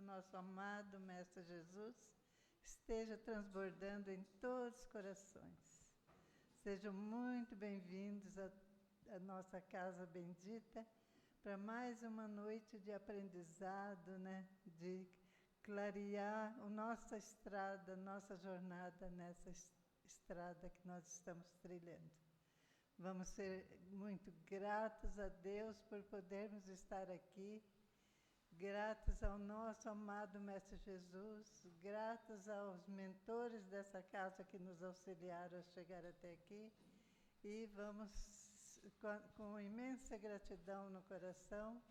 nosso amado Mestre Jesus esteja transbordando em todos os corações. Sejam muito bem-vindos à nossa casa bendita para mais uma noite de aprendizado, né? De clarear a nossa estrada, nossa jornada nessa estrada que nós estamos trilhando. Vamos ser muito gratos a Deus por podermos estar aqui, gratos ao nosso amado Mestre Jesus, gratos aos mentores dessa casa que nos auxiliaram a chegar até aqui, e vamos, com imensa gratidão no coração,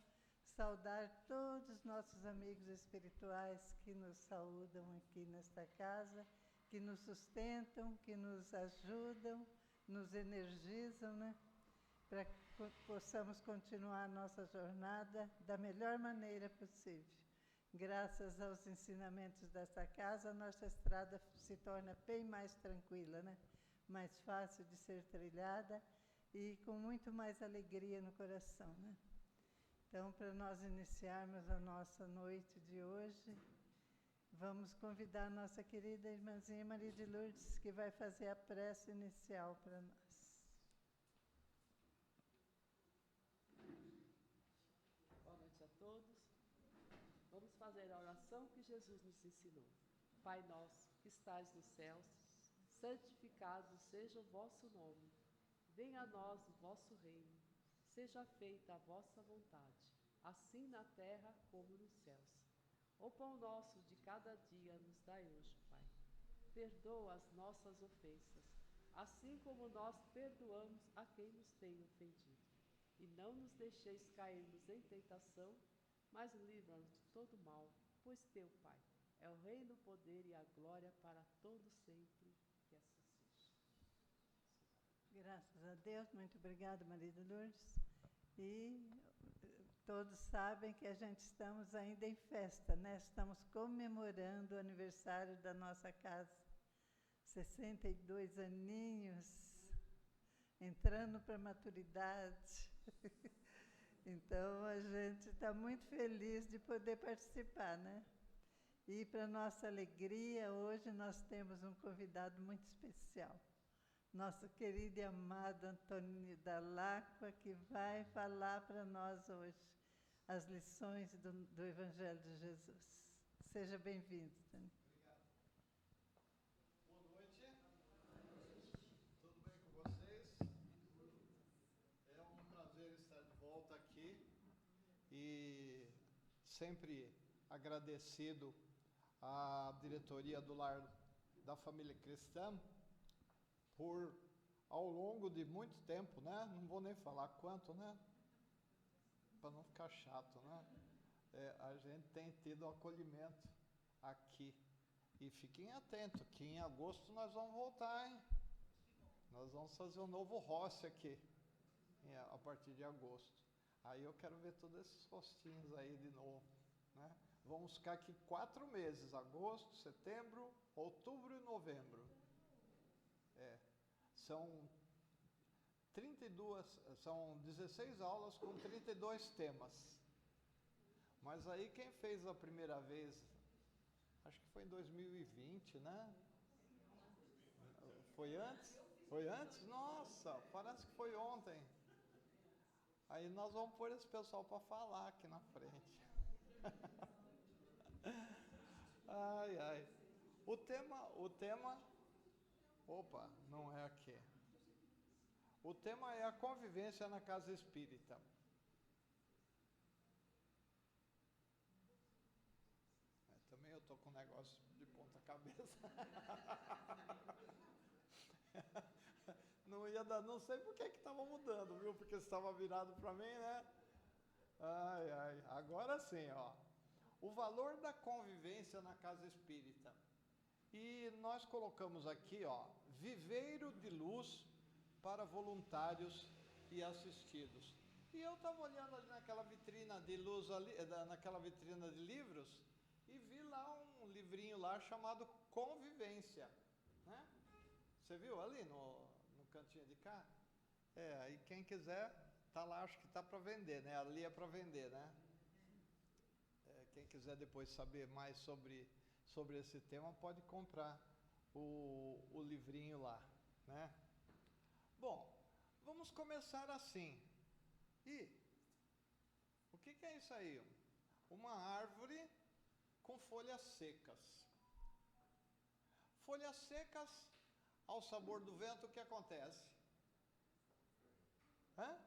saudar todos os nossos amigos espirituais que nos saúdam aqui nesta casa, que nos sustentam, que nos ajudam, nos energizam, né? Para que possamos continuar a nossa jornada da melhor maneira possível. Graças aos ensinamentos desta casa, a nossa estrada se torna bem mais tranquila, né? Mais fácil de ser trilhada e com muito mais alegria no coração, né? Então, para nós iniciarmos a nossa noite de hoje, vamos convidar a nossa querida irmãzinha Maria de Lourdes, que vai fazer a prece inicial para nós. Boa noite a todos. Vamos fazer a oração que Jesus nos ensinou. Pai nosso, que estais nos céus, santificado seja o vosso nome. Venha a nós o vosso reino. Seja feita a vossa vontade, assim na terra como nos céus. O pão nosso de cada dia nos dai hoje, Pai. Perdoa as nossas ofensas, assim como nós perdoamos a quem nos tem ofendido. E não nos deixeis cairmos em tentação, mas livra-nos de todo mal, pois teu, Pai, é o reino, o poder e a glória para todo sempre, que assim seja. Graças a Deus, muito obrigada, Maria de Lourdes. E todos sabem que a gente estamos ainda em festa, né? Estamos comemorando o aniversário da nossa casa. 62 aninhos, entrando para a maturidade. Então, a gente está muito feliz de poder participar, né? E, para nossa alegria, hoje nós temos um convidado muito especial. Nosso querido e amado Antônio Dalacqua, que vai falar para nós hoje as lições do Evangelho de Jesus. Seja bem-vindo, Antônio. Obrigado. Boa noite. Tudo bem com vocês? É um prazer estar de volta aqui e sempre agradecido à diretoria do Lar da Família Cristã por, ao longo de muito tempo, né? Não vou nem falar quanto, né? Para não ficar chato, né? A gente tem tido acolhimento aqui. E fiquem atentos, que em agosto nós vamos voltar, hein? Nós vamos fazer um novo Rossi aqui, a partir de agosto. Aí eu quero ver todos esses rostinhos aí de novo, né? Vamos ficar aqui 4 meses, agosto, setembro, outubro e novembro. São 16 aulas com 32 temas. Mas aí quem fez a primeira vez, acho que foi em 2020, né? Foi antes? Foi antes? Nossa, parece que foi ontem. Aí nós vamos pôr esse pessoal para falar aqui na frente. Ai, ai. O tema, opa, não é aqui. O tema é a convivência na casa espírita. Também eu estou com um negócio de ponta cabeça. Não ia dar, não sei por que estava mudando, viu? Porque estava virado para mim, né? Ai, ai, agora sim, ó. O valor da convivência na casa espírita. E nós colocamos aqui, ó, viveiro de luz para voluntários e assistidos. E eu estava olhando ali naquela vitrina de luz ali, naquela vitrina de livros, e vi lá um livrinho lá chamado Convivência, né? Você viu ali no cantinho de cá? Aí quem quiser, tá lá, acho que tá para vender, né? Ali é para vender, né? Quem quiser depois saber mais sobre esse tema, pode comprar o livrinho lá, né? Bom, vamos começar assim. E o que é isso aí? Uma árvore com folhas secas. Folhas secas, ao sabor do vento, o que acontece? Hã?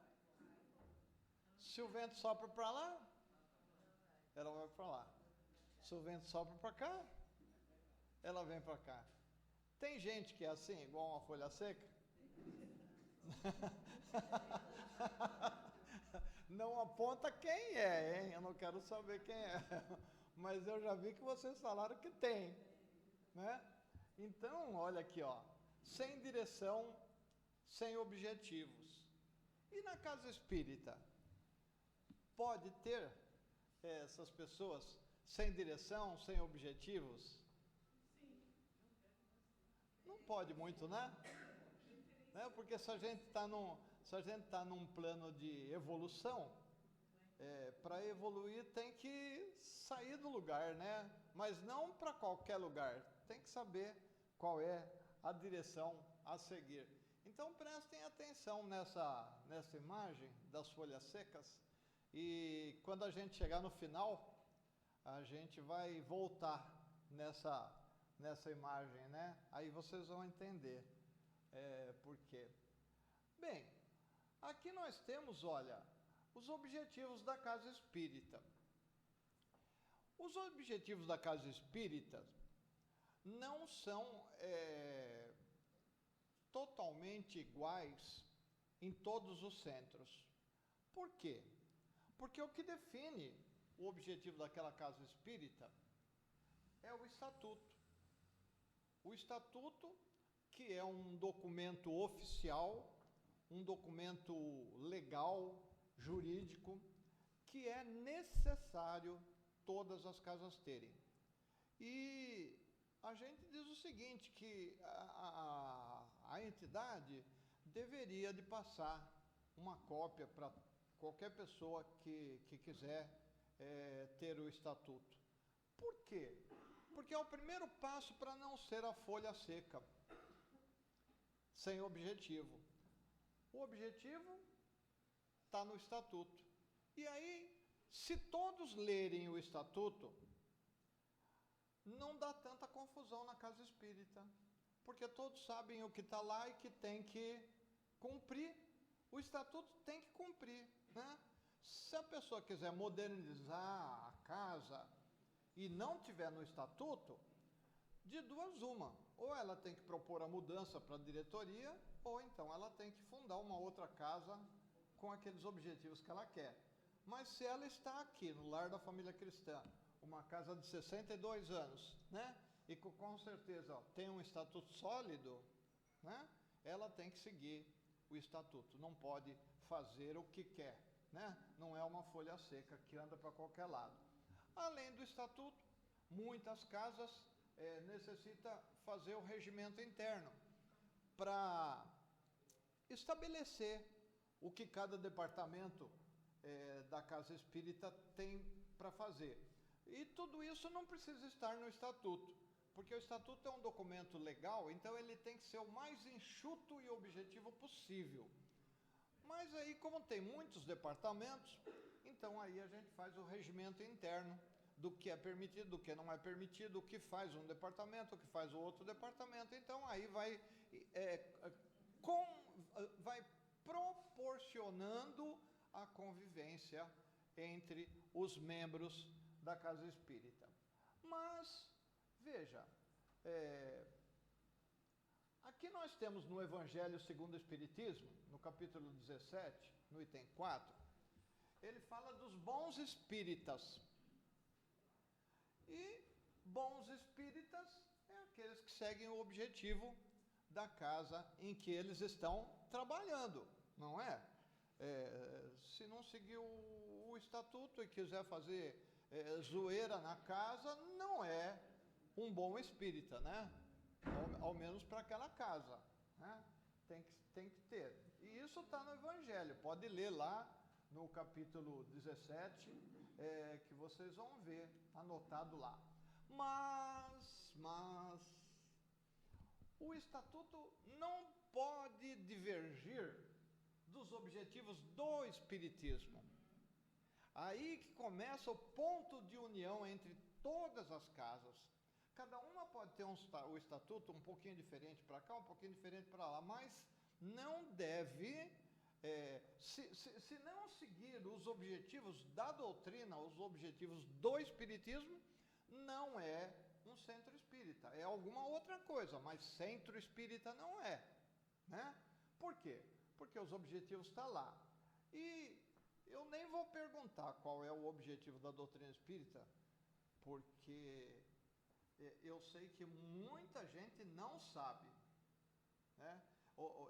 Se o vento sopra para lá, ela vai para lá. Se o vento sopra para cá, ela vem para cá. Tem gente que é assim, igual uma folha seca? Não aponta quem é, hein? Eu não quero saber quem é. Mas eu já vi que vocês falaram que tem, né? Então, olha aqui, ó. Sem direção, sem objetivos. E na casa espírita? Pode ter essas pessoas sem direção, sem objetivos? Não pode muito, né? Porque se a gente está num plano de evolução, para evoluir tem que sair do lugar, né? Mas não para qualquer lugar. Tem que saber qual é a direção a seguir. Então prestem atenção nessa imagem das folhas secas. E quando a gente chegar no final, a gente vai voltar nessa imagem, né? Aí vocês vão entender por quê. Bem, aqui nós temos, olha, os objetivos da casa espírita. Os objetivos da casa espírita não são totalmente iguais em todos os centros. Por quê? Porque o que define o objetivo daquela casa espírita é o estatuto. O estatuto, que é um documento oficial, um documento legal, jurídico, que é necessário todas as casas terem. E a gente diz o seguinte, que a entidade deveria de passar uma cópia para qualquer pessoa que quiser ter o estatuto. Por quê? Porque é o primeiro passo para não ser a folha seca, sem objetivo. O objetivo está no estatuto. E aí, se todos lerem o estatuto, não dá tanta confusão na casa espírita, porque todos sabem o que está lá e que tem que cumprir. O estatuto tem que cumprir, né? Se a pessoa quiser modernizar a casa e não tiver no estatuto, de duas uma. Ou ela tem que propor a mudança para a diretoria, ou então ela tem que fundar uma outra casa com aqueles objetivos que ela quer. Mas se ela está aqui no Lar da Família Cristã, uma casa de 62 anos, né? E com certeza tem um estatuto sólido, né? Ela tem que seguir o estatuto, não pode fazer o que quer, né? Não é uma folha seca que anda para qualquer lado. Além do estatuto, muitas casas necessitam fazer o regimento interno para estabelecer o que cada departamento da casa espírita tem para fazer. E tudo isso não precisa estar no estatuto, porque o estatuto é um documento legal, então ele tem que ser o mais enxuto e objetivo possível. Mas aí, como tem muitos departamentos, então aí a gente faz o regimento interno do que é permitido, do que não é permitido, o que faz um departamento, o que faz o outro departamento. Então aí vai proporcionando a convivência entre os membros da casa espírita. Mas, veja, aqui nós temos no Evangelho segundo o Espiritismo, no capítulo 17, no item 4, ele fala dos bons espíritas. E bons espíritas é aqueles que seguem o objetivo da casa em que eles estão trabalhando, não é? Se não seguir o estatuto e quiser fazer zoeira na casa, não é um bom espírita, né? Ao menos para aquela casa, né? Tem que ter. E isso está no Evangelho, pode ler lá no capítulo 17, que vocês vão ver anotado lá. Mas o estatuto não pode divergir dos objetivos do Espiritismo. Aí que começa o ponto de união entre todas as casas. Cada uma pode ter o estatuto um pouquinho diferente para cá, um pouquinho diferente para lá, mas não deve, se não seguir os objetivos da doutrina, os objetivos do Espiritismo, não é um centro espírita, é alguma outra coisa, mas centro espírita não é, né? Por quê? Porque os objetivos estão lá. E eu nem vou perguntar qual é o objetivo da doutrina espírita, porque eu sei que muita gente não sabe, né?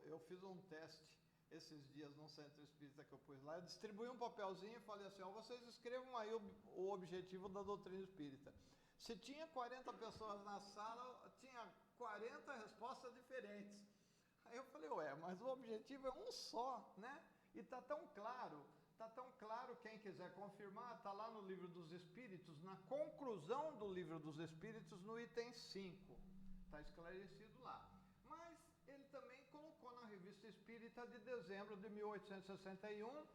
Eu fiz um teste esses dias num centro espírita que eu pus lá, eu distribuí um papelzinho e falei assim, vocês escrevam aí o objetivo da doutrina espírita. Se tinha 40 pessoas na sala, tinha 40 respostas diferentes. Aí eu falei, mas o objetivo é um só, né? E está tão claro, quem quiser confirmar, está lá no Livro dos Espíritos, na conclusão do Livro dos Espíritos, no item 5. Está esclarecido lá. Mas ele também colocou na Revista Espírita de dezembro de 1861,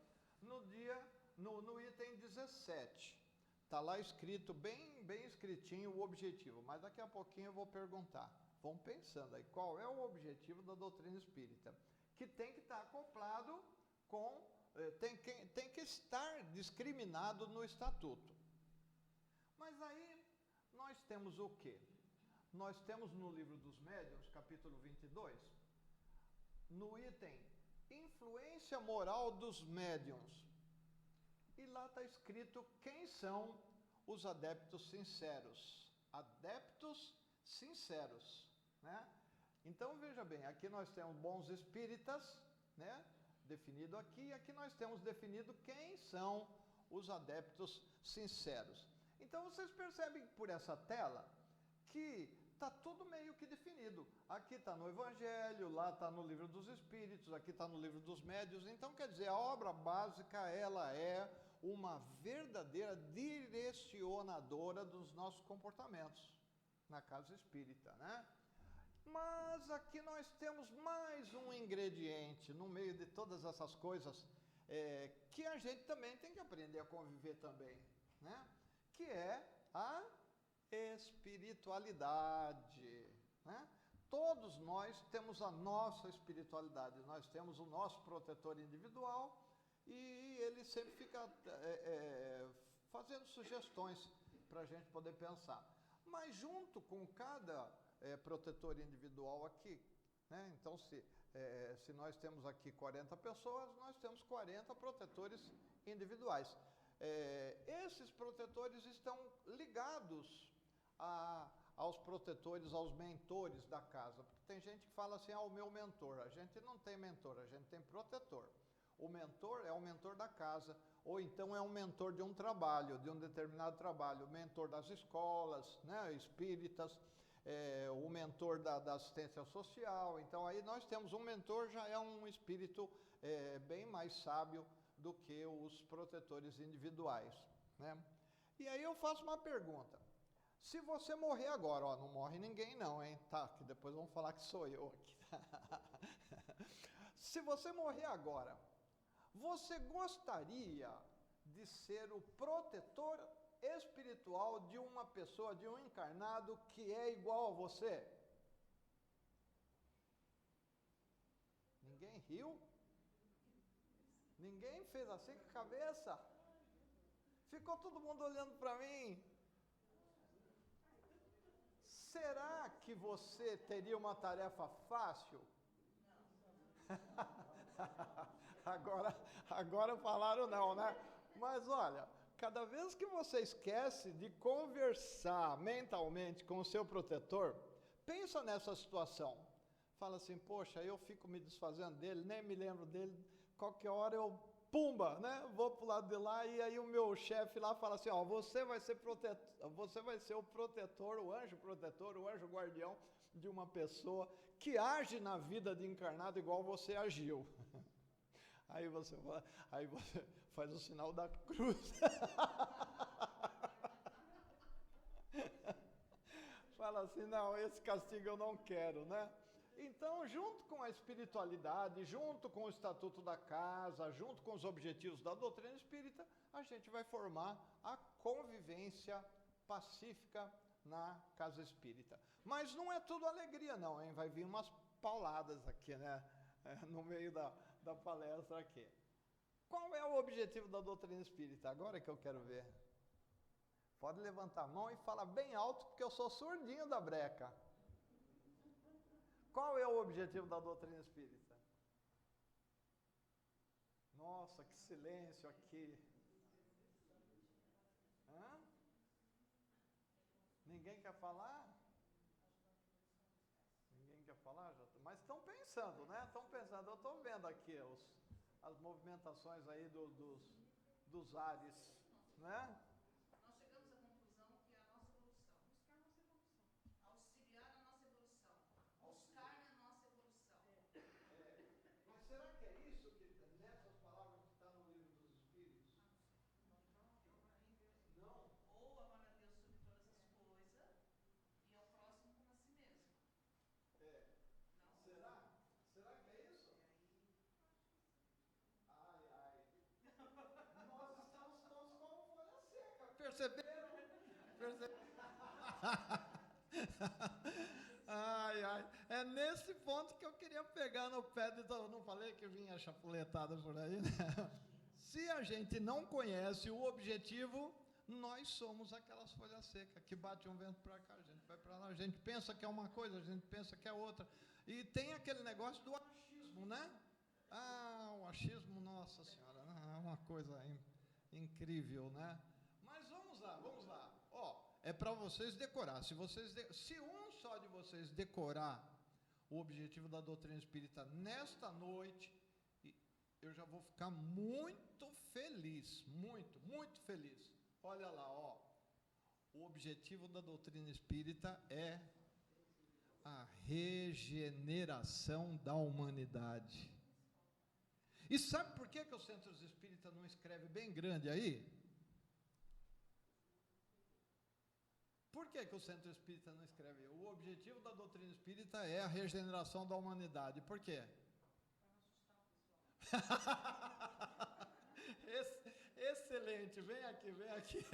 no item 17. Está lá escrito, bem escritinho, o objetivo. Mas daqui a pouquinho eu vou perguntar. Vão pensando aí, qual é o objetivo da doutrina espírita? Que tem que estar acoplado com... Tem que estar discriminado no estatuto. Mas aí nós temos o quê? Nós temos no Livro dos Médiuns, capítulo 22, no item Influência Moral dos Médiuns. E lá está escrito quem são os adeptos sinceros. Adeptos sinceros, né? Então veja bem, aqui nós temos bons espíritas, né? Definido aqui, e aqui nós temos definido quem são os adeptos sinceros. Então vocês percebem por essa tela que está tudo meio que definido. Aqui está no Evangelho, lá está no Livro dos Espíritos, aqui está no Livro dos Médiuns. Então quer dizer, a obra básica ela é uma verdadeira direcionadora dos nossos comportamentos na casa espírita, né? Mas aqui nós temos mais um ingrediente no meio de todas essas coisas que a gente também tem que aprender a conviver também, né? Que é a espiritualidade, né? Todos nós temos a nossa espiritualidade, nós temos o nosso protetor individual e ele sempre fica fazendo sugestões para a gente poder pensar. Mas junto com cada protetor individual aqui, né? Então se nós temos aqui 40 pessoas, nós temos 40 protetores individuais. Esses protetores estão ligados aos protetores, aos mentores da casa, porque tem gente que fala assim, o meu mentor. A gente não tem mentor, a gente tem protetor. O mentor é o mentor da casa, ou então é um mentor de um trabalho, de um determinado trabalho, o mentor das escolas, né, espíritas, o mentor da assistência social. Então aí nós temos um mentor, já é um espírito bem mais sábio do que os protetores individuais, né? E aí eu faço uma pergunta. Se você morrer agora, não morre ninguém não, hein? Tá, que depois vão falar que sou eu aqui. Se você morrer agora, você gostaria de ser o protetor espiritual de uma pessoa, de um encarnado que é igual a você? Ninguém riu? Ninguém fez assim com a cabeça? Ficou todo mundo olhando para mim. Será que você teria uma tarefa fácil? Agora falaram não, né? Mas olha, cada vez que você esquece de conversar mentalmente com o seu protetor, pensa nessa situação. Fala assim, poxa, eu fico me desfazendo dele, nem me lembro dele, qualquer hora eu, pumba, né? Vou pro lado de lá e aí o meu chefe lá fala assim, você vai ser o protetor, o anjo guardião de uma pessoa que age na vida de encarnado igual você agiu. Aí você faz o sinal da cruz. Fala assim, não, esse castigo eu não quero, né? Então, junto com a espiritualidade, junto com o estatuto da casa, junto com os objetivos da doutrina espírita, a gente vai formar a convivência pacífica na casa espírita. Mas não é tudo alegria não, hein? Vai vir umas pauladas aqui, né? No meio da palestra aqui. Qual é o objetivo da doutrina espírita? Agora que eu quero ver. Pode levantar a mão e falar bem alto, porque eu sou surdinho da breca. Qual é o objetivo da doutrina espírita? Nossa, que silêncio aqui. Hã? Ninguém quer falar? Ninguém quer falar? Mas estão pensando, né? Estão pensando. Eu estou vendo aqui as movimentações aí dos ares, né? Nós chegamos à conclusão que é a nossa evolução. Buscar a nossa evolução. Auxiliar a nossa evolução. Buscar a nossa evolução. Mas será que é isso que nessas palavras que está no livro dos Espíritos? Não. Ou amar a Deus sobre todas as coisas e ao próximo como a si mesmo. Não? Será? Será que é isso? Ai, ai. Nós estamos todos como folha seca. Perceberam? Perceberam? Ai, ai. É nesse ponto que eu queria pegar no pé de todo. Eu não falei que vinha chapuletada por aí, né? Se a gente não conhece o objetivo, nós somos aquelas folhas secas que bate um vento para cá, a gente vai para lá, a gente pensa que é uma coisa, a gente pensa que é outra. E tem aquele negócio do achismo, né? Ah, o achismo, nossa senhora, é uma coisa incrível, né? Mas vamos lá, vamos lá. Ó, é para vocês decorar. Se um só de vocês decorar o objetivo da doutrina espírita nesta noite, eu já vou ficar muito feliz, muito, muito feliz. Olha lá, ó. O objetivo da doutrina espírita é a regeneração da humanidade. E sabe por que o Centro Espírita não escreve bem grande aí? Por que o Centro Espírita não escreve? O objetivo da doutrina espírita é a regeneração da humanidade. Por quê? Excelente, vem aqui, vem aqui.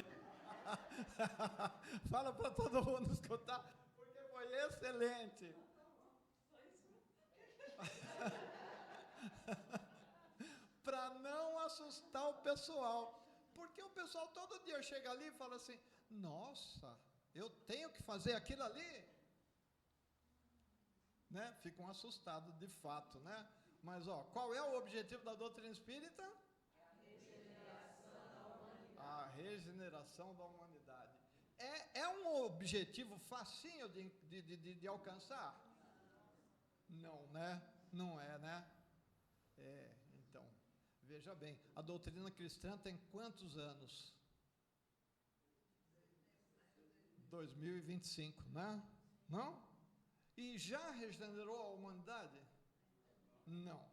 Fala para todo mundo escutar, porque foi excelente. Para não assustar o pessoal, porque o pessoal todo dia chega ali e fala assim, nossa, eu tenho que fazer aquilo ali, né? Ficam assustados de fato, né? Mas ó, qual é o objetivo da doutrina espírita? A regeneração da humanidade. É um objetivo facinho de alcançar? Não, né? Não é, né? Então, veja bem, a doutrina cristã tem quantos anos? 2025, né? Não? E já regenerou a humanidade? Não.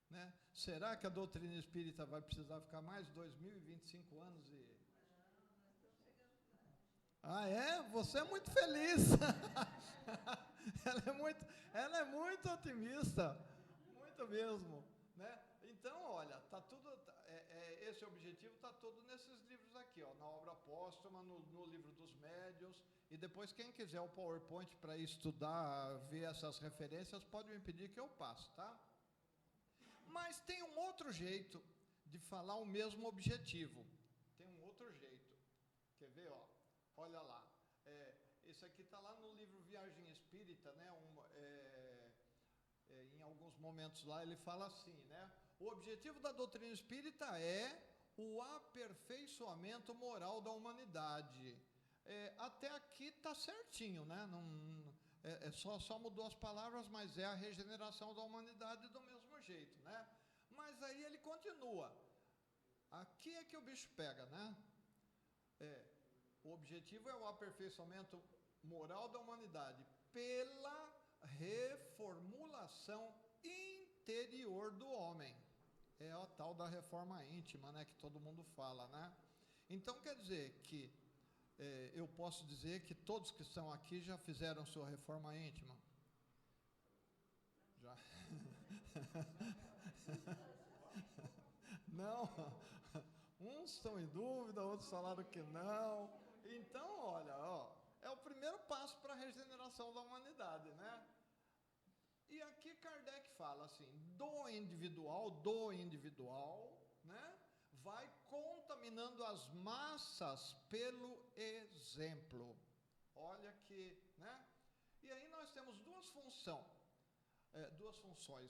Né? Será que a doutrina espírita vai precisar ficar mais 2025 anos e... Ah, é? Você é muito feliz. ela é muito otimista. Muito mesmo. Né? Então, olha, tá tudo, esse objetivo está todo nesses livros aqui, ó, na obra póstuma, no livro dos médiuns, e depois quem quiser o PowerPoint para estudar, ver essas referências, pode me pedir que eu passo, tá? Mas tem um outro jeito de falar o mesmo objetivo. Tem um outro jeito. Quer ver, ó? Olha lá. Esse aqui está lá no livro Viagem Espírita, né? Em alguns momentos lá ele fala assim, né? O objetivo da doutrina espírita é o aperfeiçoamento moral da humanidade. Até aqui está certinho, né? Só mudou as palavras, mas é a regeneração da humanidade do mesmo jeito, né? Mas aí ele continua. Aqui é que o bicho pega, né? O objetivo é o aperfeiçoamento moral da humanidade pela reformulação interior do homem. É a tal da reforma íntima, né, que todo mundo fala, né? Então quer dizer que eu posso dizer que todos que estão aqui já fizeram sua reforma íntima? Já? Não? Uns estão em dúvida, outros falaram que não. Então, olha, ó, é o primeiro passo para a regeneração da humanidade, né? E aqui Kardec fala assim, do individual, né, vai contaminando as massas pelo exemplo. Olha que, né? E aí nós temos duas funções,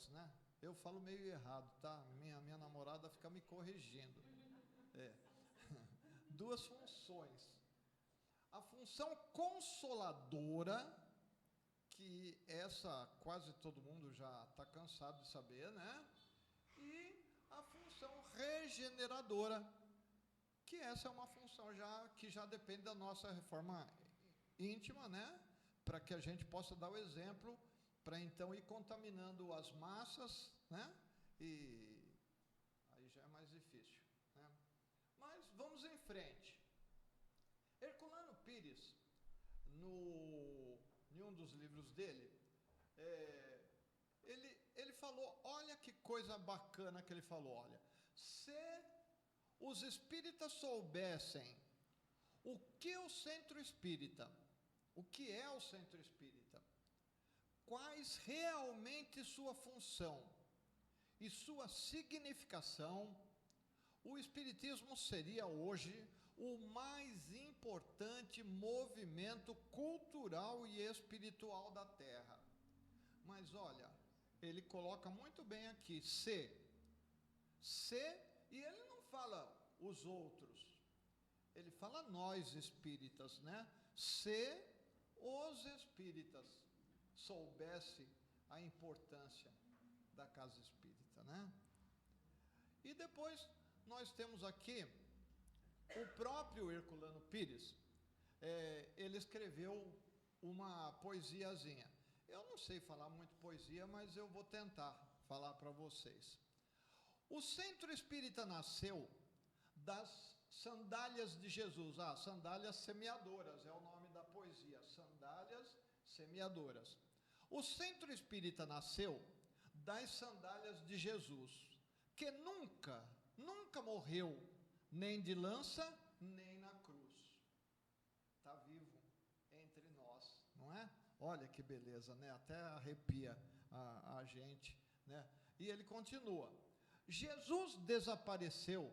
né? Eu falo meio errado, tá? Minha namorada fica me corrigindo. Duas funções. A função consoladora, que essa quase todo mundo já está cansado de saber, né? E a função regeneradora, que essa é uma função que já depende da nossa reforma íntima, né? Para que a gente possa dar o exemplo, para então ir contaminando as massas, né? E aí já é mais difícil, né? Mas vamos em frente. Herculano Pires, em um dos livros dele, ele falou, olha que coisa bacana que ele falou, olha, se os espíritas soubessem o que é o centro espírita, quais realmente sua função e sua significação, o espiritismo seria hoje o mais importante movimento cultural e espiritual da Terra. Mas olha, ele coloca muito bem aqui, e ele não fala os outros, ele fala nós espíritas, né? Se os espíritas soubessem a importância da casa espírita, né? E depois nós temos aqui o próprio Herculano Pires, ele escreveu uma poesiazinha. Eu não sei falar muito poesia, mas eu vou tentar falar para vocês. O Centro Espírita nasceu das sandálias de Jesus. Sandálias semeadoras é o nome da poesia, sandálias semeadoras. O Centro Espírita nasceu das sandálias de Jesus, que nunca morreu, nem de lança, nem na cruz. Está vivo entre nós, não é? Olha que beleza, né? Até arrepia a gente, né? E ele continua. Jesus desapareceu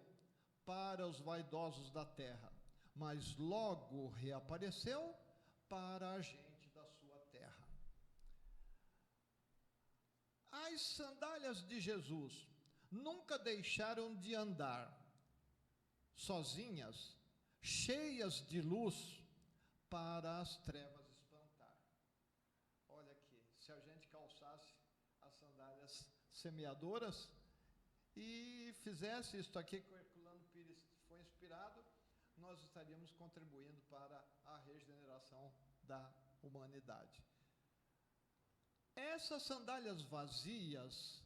para os vaidosos da terra, mas logo reapareceu para a gente da sua terra. As sandálias de Jesus nunca deixaram de andar sozinhas, cheias de luz, para as trevas espantar. Olha aqui, se a gente calçasse as sandálias semeadoras e fizesse isso aqui que o Herculano Pires foi inspirado, nós estaríamos contribuindo para a regeneração da humanidade. Essas sandálias vazias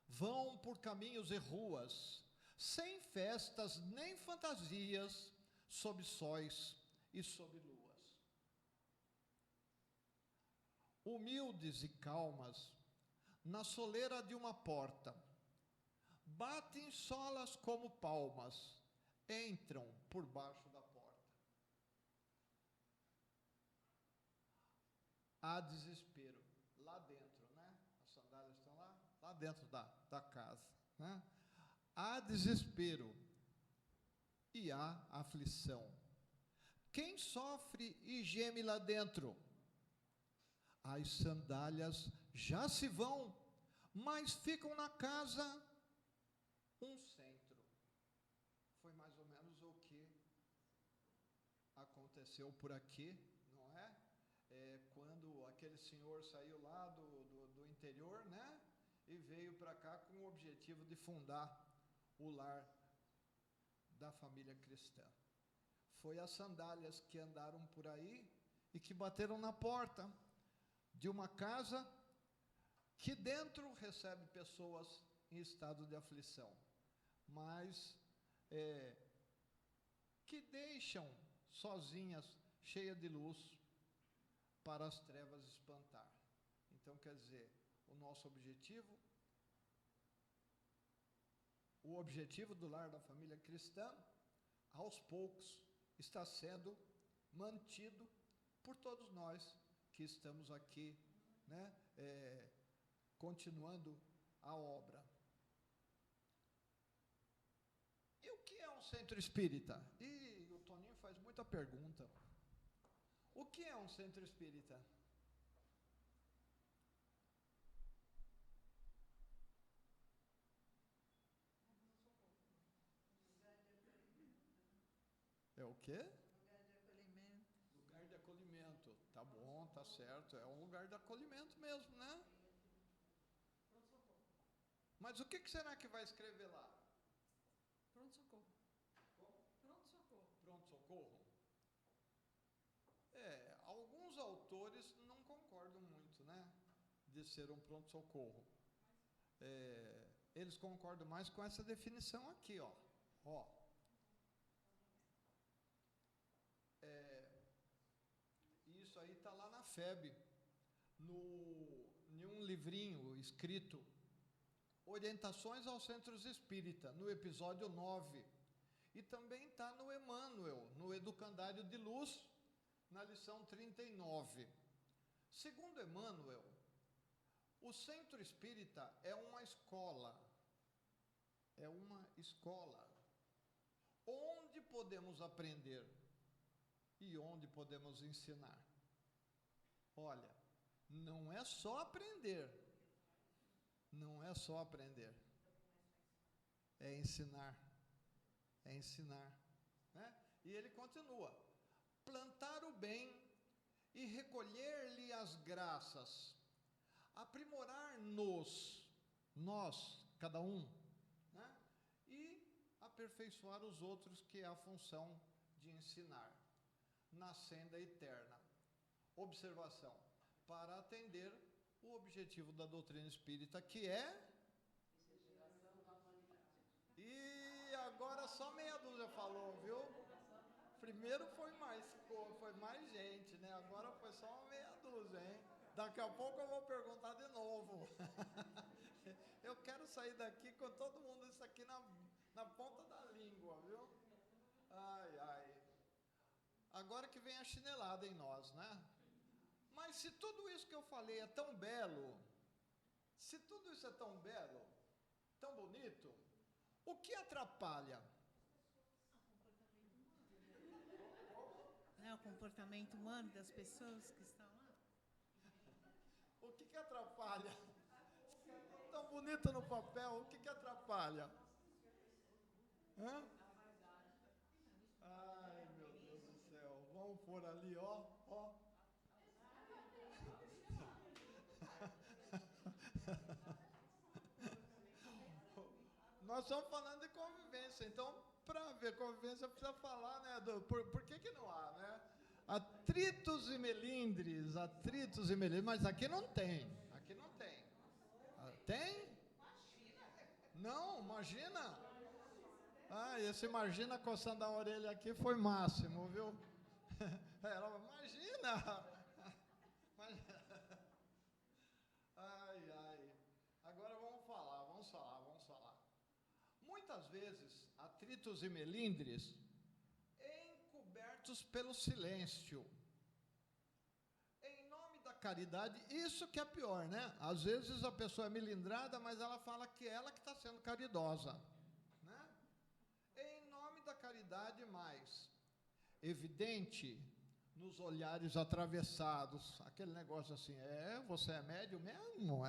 vão por caminhos e ruas, sem festas nem fantasias, sob sóis e sob luas. Humildes e calmas, na soleira de uma porta, batem solas como palmas, entram por baixo da porta. Há desespero lá dentro, né? As sandálias estão lá dentro da casa, né? Há desespero e há aflição. Quem sofre e geme lá dentro? As sandálias já se vão, mas ficam na casa um centro. Foi mais ou menos o que aconteceu por aqui, não é? Quando aquele senhor saiu lá do interior, né? E veio para cá com o objetivo de fundar o lar da família cristã. Foi as sandálias que andaram por aí e que bateram na porta de uma casa que dentro recebe pessoas em estado de aflição. mas que deixam sozinhas, cheias de luz, para as trevas espantar. Então, quer dizer, o objetivo do lar da família cristã, aos poucos, está sendo mantido por todos nós que estamos aqui, né, continuando a obra. E o que é um centro espírita? E o Toninho faz muita pergunta. O que é um centro espírita? É o quê? Lugar de acolhimento. Lugar de acolhimento. Tá bom, tá certo. É um lugar de acolhimento mesmo, né? Mas o que será que vai escrever lá? Pronto-socorro. Pronto-socorro. Pronto-socorro? Alguns autores não concordam muito, né? De ser um pronto-socorro. Eles concordam mais com essa definição aqui, ó. Isso aí está lá na FEB, em um livrinho escrito Orientações aos Centros Espírita, no episódio 9. E também está no Emmanuel, no Educandário de Luz, na lição 39. Segundo Emmanuel, o centro espírita é uma escola. É uma escola onde podemos aprender e onde podemos ensinar. Olha, não é só aprender. Não é só aprender. É ensinar. É ensinar. Né? E ele continua. Plantar o bem e recolher-lhe as graças. Aprimorar-nos, nós, cada um, né? E aperfeiçoar os outros, que é a função de ensinar, na senda eterna. Observação, para atender o objetivo da doutrina espírita, que é... E agora só meia dúzia falou, viu? Primeiro foi mais gente, né? Agora foi só uma meia dúzia, hein? Daqui a pouco eu vou perguntar de novo. Eu quero sair daqui com todo mundo isso aqui na ponta da língua, viu? Ai, ai. Agora que vem a chinelada em nós, né? Mas se tudo isso que eu falei é tão belo, se tudo isso é tão belo, tão bonito, o que atrapalha? É o comportamento humano das pessoas que estão lá. O que atrapalha? Tão bonito no papel, o que atrapalha? Hã? Ai, meu Deus do céu. Vamos por ali, ó. Nós estamos falando de convivência, então, para ver convivência, precisa falar, né, por que não há, né? Atritos e melindres, mas aqui não tem, Tem? Não, imagina. Esse imagina coçando a orelha aqui foi máximo, viu? Ela, imagina. Ai. Agora vamos falar. Muitas vezes, atritos e melindres encobertos pelo silêncio. Em nome da caridade, isso que é pior, né? Às vezes a pessoa é melindrada, mas ela fala que ela que está sendo caridosa, né? Em nome da caridade, mais evidente nos olhares atravessados, aquele negócio assim, você é médium mesmo?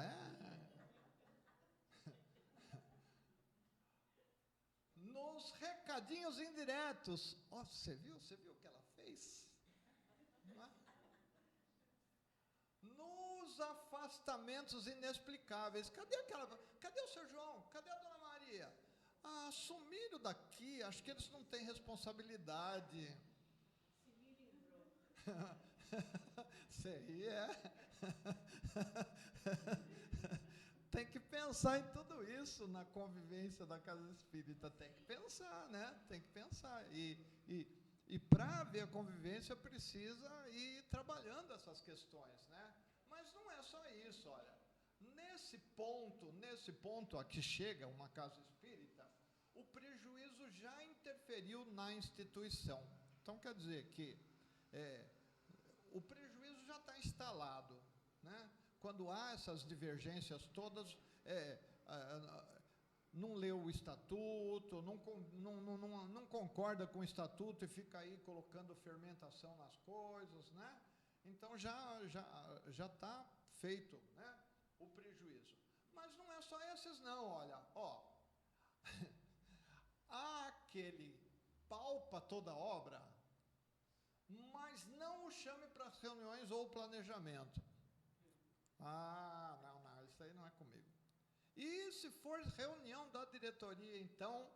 Nos recadinhos indiretos. Você viu o que ela fez? Não é? Nos afastamentos inexplicáveis. Cadê o seu João? Cadê a dona Maria? Sumiram daqui, acho que eles não têm responsabilidade. Se me livrou. Seria. Tem que pensar. pensar em tudo isso na convivência da casa espírita. Tem que pensar, né? Tem que pensar. E para haver a convivência, precisa ir trabalhando essas questões, né? Mas não é só isso, olha. Nesse ponto a que chega uma casa espírita, o prejuízo já interferiu na instituição. Então, quer dizer que o prejuízo já está instalado, né? Quando há essas divergências todas, não leu o estatuto, não concorda com o estatuto e fica aí colocando fermentação nas coisas, né? Então já está feito, né, o prejuízo. Mas não é só esses não, olha, ó. Há aquele palpa toda a obra, mas não o chame para as reuniões ou planejamento. Ah, não, isso aí não é comigo. E se for reunião da diretoria, então,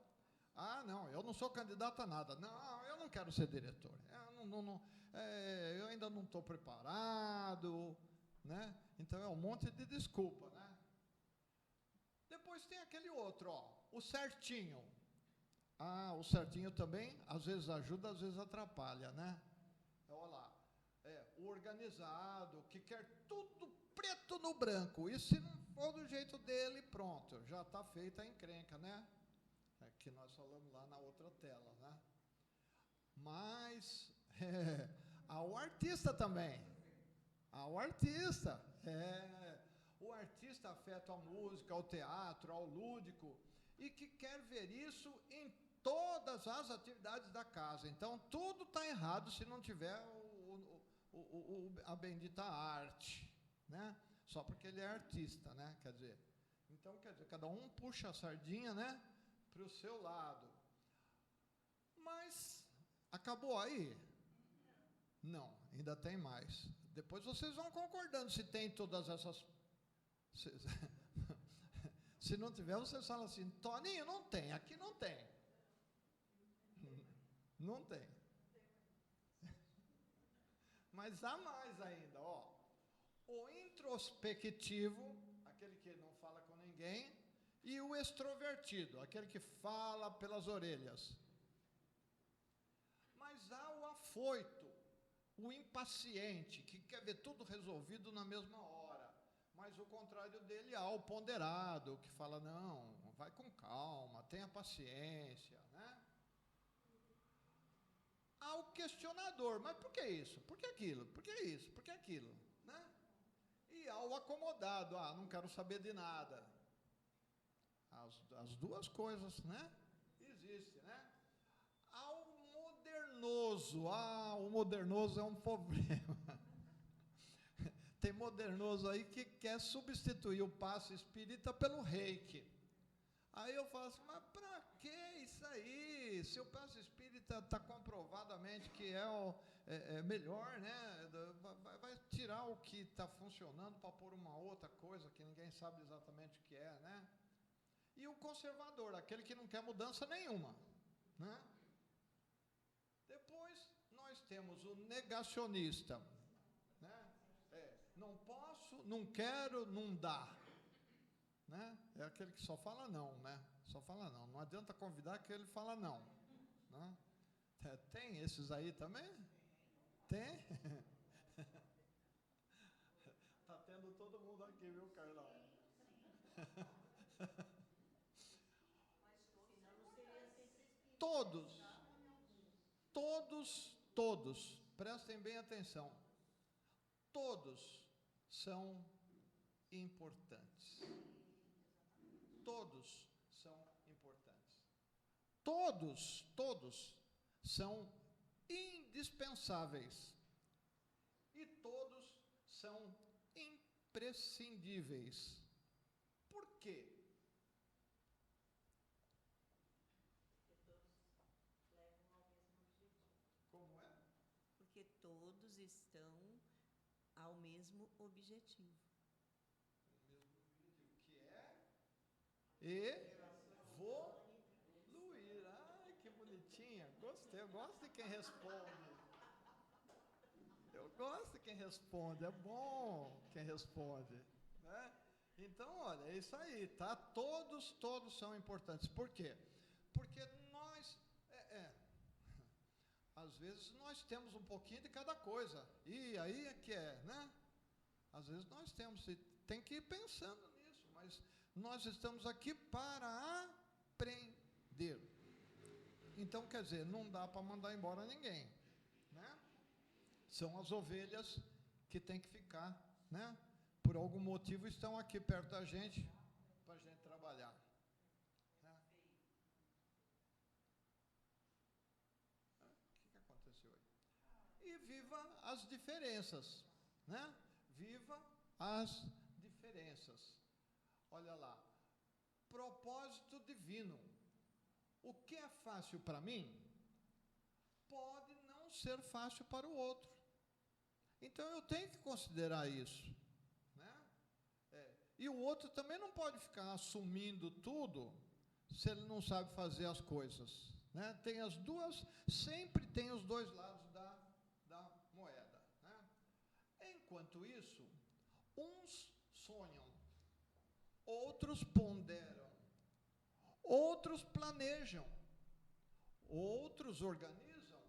não, eu não sou candidato a nada. Não, eu não quero ser diretor. Eu ainda não estou preparado, né? Então é um monte de desculpa, né? Depois tem aquele outro, ó, o certinho. O certinho também, às vezes ajuda, às vezes atrapalha, né? Olha lá, o organizado, que quer tudo preto no branco, e se não for do jeito dele, pronto, já está feita a encrenca, né? Que nós falamos lá na outra tela, né? Mas, há o artista também, o artista afeto à música, ao teatro, ao lúdico, e que quer ver isso em todas as atividades da casa. Então, tudo está errado se não tiver a bendita arte, né? Só porque ele é artista, né? Então, cada um puxa a sardinha, né, para o seu lado. Mas, acabou aí? Não, ainda tem mais. Depois vocês vão concordando se tem todas essas... Se não tiver, vocês falam assim, Toninho, não tem, aqui não tem. Não tem. Mas há mais ainda, ó. O introspectivo, aquele que não fala com ninguém, e o extrovertido, aquele que fala pelas orelhas. Mas há o afoito, o impaciente, que quer ver tudo resolvido na mesma hora. Mas o contrário dele há o ponderado, que fala, não, vai com calma, tenha paciência, né? Há o questionador, mas por que isso? Por que aquilo? Por que isso? Por que aquilo? Né? E há o acomodado, não quero saber de nada. As duas coisas, né? Existem, né? Há o modernoso, o modernoso é um problema. Tem modernoso aí que quer substituir o passe espírita pelo reiki. Aí eu falo assim, mas para que isso aí? Se o passe espírita está comprovadamente que é melhor, né? Vai tirar o que está funcionando para pôr uma outra coisa que ninguém sabe exatamente o que é, né? E o conservador, aquele que não quer mudança nenhuma, né? Depois nós temos o negacionista, né? Não posso, não quero, não dá. Né? É aquele que só fala não, né? Só fala não. Não adianta convidar que ele fala não. Né? Tem esses aí também? Tem? Tá tendo todo mundo aqui, viu, Carlão? Todos, prestem bem atenção. Todos são importantes. Todos são importantes. Todos são indispensáveis. E todos são imprescindíveis. Por quê? Como é? Porque todos estão ao mesmo objetivo. Evoluir. Ai, que bonitinha. Gostei. Eu gosto de quem responde. É bom quem responde, né? Então, olha, é isso aí, tá? Todos são importantes. Por quê? Porque nós, às vezes nós temos um pouquinho de cada coisa. E aí é que é, né? Às vezes nós temos, e tem que ir pensando nisso, mas nós estamos aqui para aprender. Então, quer dizer, não dá para mandar embora ninguém, né? São as ovelhas que tem que ficar, né? Por algum motivo estão aqui perto da gente, para a gente trabalhar. Né? O que aconteceu aí? E viva as diferenças, né? Viva as diferenças. Olha lá, propósito divino. O que é fácil para mim, pode não ser fácil para o outro. Então eu tenho que considerar isso. E o outro também não pode ficar assumindo tudo se ele não sabe fazer as coisas. Né? Tem as duas, sempre tem os dois lados da moeda. Né? Enquanto isso, uns sonham, outros ponderam, outros planejam, outros organizam,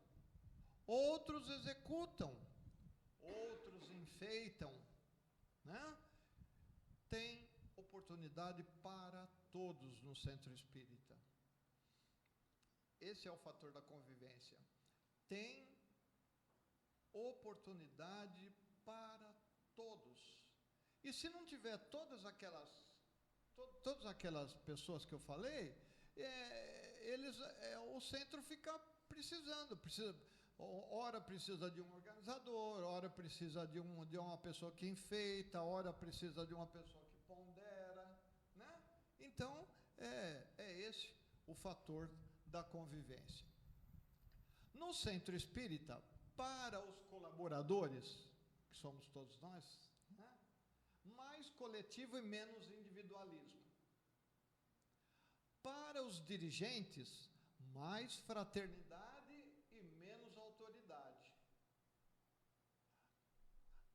outros executam, outros enfeitam, né? Tem oportunidade para todos no centro espírita. Esse é o fator da convivência. Tem oportunidade para todos. E se não tiver todas aquelas pessoas que eu falei, o centro fica precisando. Ora precisa de um organizador, ora precisa de uma pessoa que enfeita, ora precisa de uma pessoa que pondera, né? Então, é esse o fator da convivência. No centro espírita, para os colaboradores, que somos todos nós, né? Mais coletivo e menos individualismo. Para os dirigentes, mais fraternidade e menos autoridade.